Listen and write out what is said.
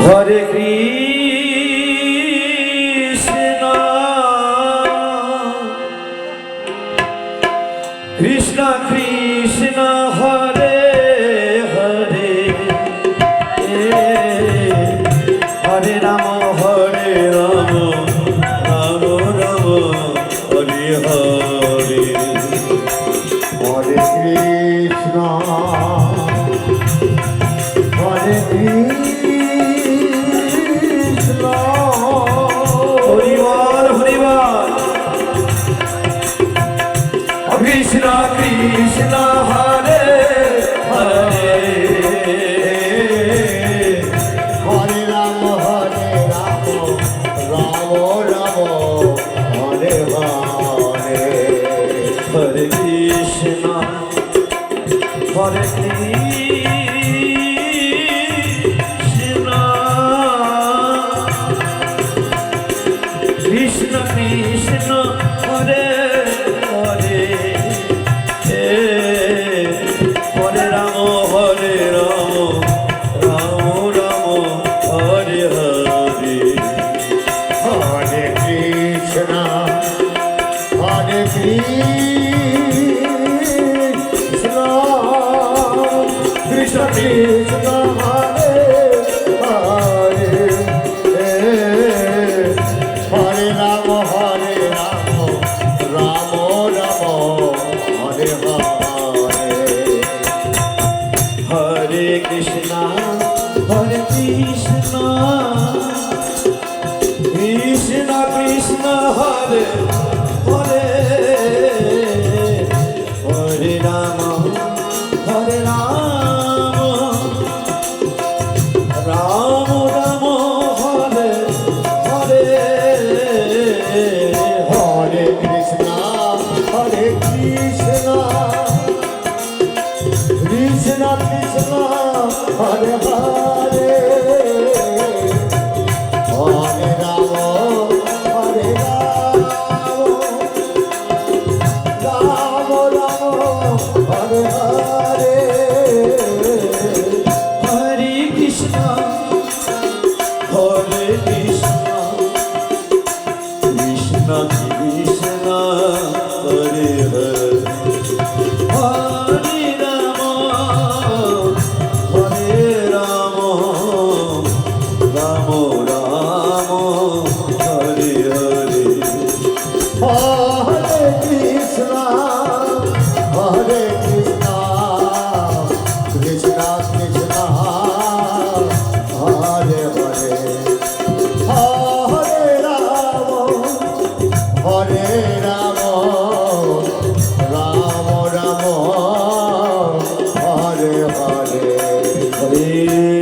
হরে Krishna Krishna Krishna Hare Hare Hare Ram Ram Ram Hare Hare Hare Krishna হরে Krishna হরিবল হরিবল Krishna Krishna Hare Hare Hare Ram Ram Ram Hare Hare Hare Krishna হরে Krishna Krishna Hare Hare Hare Ram Ram Ram Hare Hare Hare Krishna হরে Krishna Krishna Krishna Hare Hare Hare Ram Ram Ram Hare Hare Hare Krishna Krishna Krishna Hare Hare Hare Ram Ram Ram Hare Hare Hare Krishna Krishna Krishna Hare Hare Hare Ram Ram Ram Hare Hare Hare Krishna Krishna Krishna Hare Hare Hare Ram Ram Ram Hare Hare Hare Krishna Krishna Krishna Hare Hare Hare Ram Ram Ram Hare Hare Hare